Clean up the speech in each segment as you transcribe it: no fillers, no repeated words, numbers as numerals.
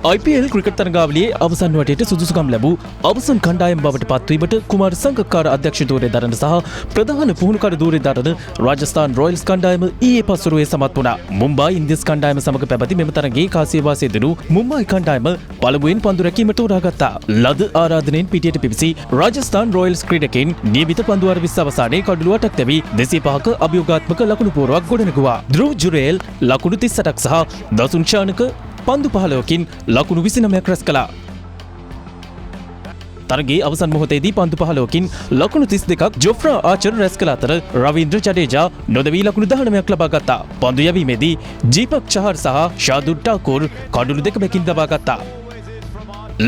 IPL cricket තරගාවලියේ අවසන් වටේට සුදුසුකම් ලැබූ අවසන් කණ්ඩායම බවට පත්වීමට කුමාර සංගක්කාර අධ්‍යක්ෂකතුවරේ දරන සහ ප්‍රධාන පුහුණුකරු ධූරේ දරන රාජස්ථාන් රොයල්ස් කණ්ඩායම ඊයේ පස්වරුවේ සමත් වුණා. මුම්බායි ඉන්දියන්ස් කණ්ඩායම සමග පැවති මෙම තරගයේ කාසියවාසී දෙනු මුම්බායි කණ්ඩායම පළමුවෙන් පන්දු රැකීමට උරාගත්තා. ලද ආරාධනෙන් පිටියට පිවිසි රාජස්ථාන් රොයල්ස් ක්‍රීඩකයින් නියමිත පන්දු අරවිස්ස අවසානයේ කඩළු 8ක් තැබි 205ක අභියෝගාත්මක ලකුණු පුවරුවක් ගොඩනැගුවා. ධ්‍රුව් ජුරේල් ලකුණු 38ක් සහ දසුන් ශානක පන්දු 15කින් ලකුණු 29ක් රැස් කළා. තරගයේ අවසන් මොහොතේදී පන්දු 15කින් ලකුණු 32ක් ජොෆ්රා ආචර් රැස් කළ අතර රවීන්ද්‍ර ජඩේජා නොදවී ලකුණු 19ක් ලබා ගත්තා. පන්දු යැවීමේදී දීපක් චහර් සහ ශාදුර් ටාකූර් කඩළු 2 බැකින් ලබා ගත්තා.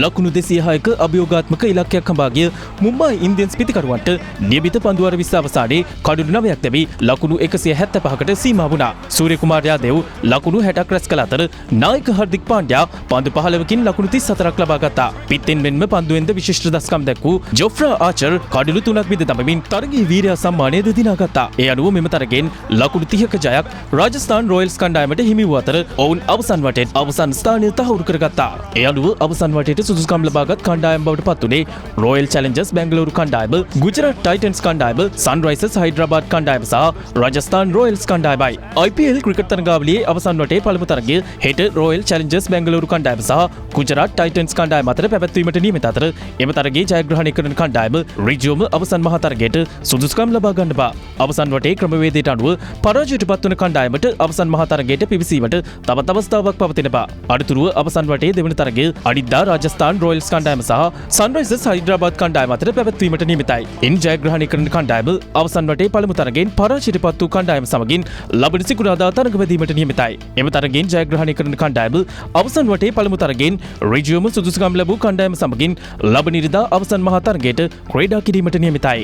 ලකුණු 206ක අභියෝගාත්මක ඉලක්කයක් හඹා ගිය මුම්බායි ඉන්දියන්ස් පිතිකරුවන්ට නියමිත පන්දු අරවිස්ස අවසානයේ කඩළු 9ක් ලැබී ලකුණු 175කට සීමා වුණා. සූර්ය කුමාර් යාදව් ලකුණු 60ක් රැස් කළ අතර නායක හර්දික් පාණ්ඩ්‍යා පන්දු 15කින් ලකුණු 34ක් ලබා ගත්තා. පිටෙන් මෙන්ම පන්දුවෙන්ද විශිෂ්ට දස්කම් දැක්වූ ජොෆ්රා ආචර් කඩළු 3ක් බිඳ තබමින් තරගයේ වීරයා සම්මානයද දිනාගත්තා. ඒ අනුව මෙම තරගෙන් ලකුණු 30ක ජයක් රාජස්ථාන් රොයල්ස් කණ්ඩායමට හිමි වූ අතර ඔවුන් අවසන් වටේට අවසන් ස්ථානය තහවුරු කරගත්තා. ඒ අනුව අවසන් වටේට සුදුසුකම් ලබාගත් කණ්ඩායම් බවට පත් වුණේ රොයල් චැලෙන්ජර්ස් බැංගලෝරු කණ්ඩායම, ගුජරාට් ටයිටන්ස් කණ්ඩායම, සන්රයිසර්ස් හයිඩ්‍රාබාද් කණ්ඩායම සහ රාජස්ථාන් රොයල්ස් කණ්ඩායමයි. IPL ක්‍රිකට් තරගාවලියේ අවසන් වටේ පළමු තරගය හෙට රොයල් චැලෙන්ජර්ස් බැංගලෝරු කණ්ඩායම සහ ගුජරාට් ටයිටන්ස් කණ්ඩායම අතර පැවැත්වීමට නියමිත අතර එම තරගයේ ජයග්‍රහණය කරන කණ්ඩායම ඍජුවම අවසන් මහා තරගයට සුදුසුකම් ලබා ගන්න බා. අවසන් වටේ ක්‍රමවේදයට අනුව පරාජයට පත්වන කණ්ඩායමට අවසන් මහා තරගයට පිවිසීමට තවත් අවස්ථාවක් පවතින බා. අඩතුරුව අවසන් වටේ දෙවන තරගය අනිද්දා රාජස්ථාන් රොයල්ස් කණ්ඩායම සහ සන්රයිසර්ස් හයිඩ්‍රාබාද් කණ්ඩායම අතර පැවැත්වීමට නියමිතයි. ඉන් ජයග්‍රහණය කරන කණ්ඩායම අවසන් වටේ පළමු තරගයෙන් පරාජයට පත් වූ කණ්ඩායම සමගින් ලබන සිකුරාදා තරග වැදීමට නියමිතයි. එම තරගයෙන් ජයග්‍රහණය කරන කණ්ඩායම අවසන් වටේ පළමු තරගයෙන් ඍජුවම සුදුසුකම් ලැබූ කණ්ඩායම සමගින් ලබන ඉරිදා අවසන් මහා තරගයට ක්‍රීඩා කිරීමට නියමිතයි.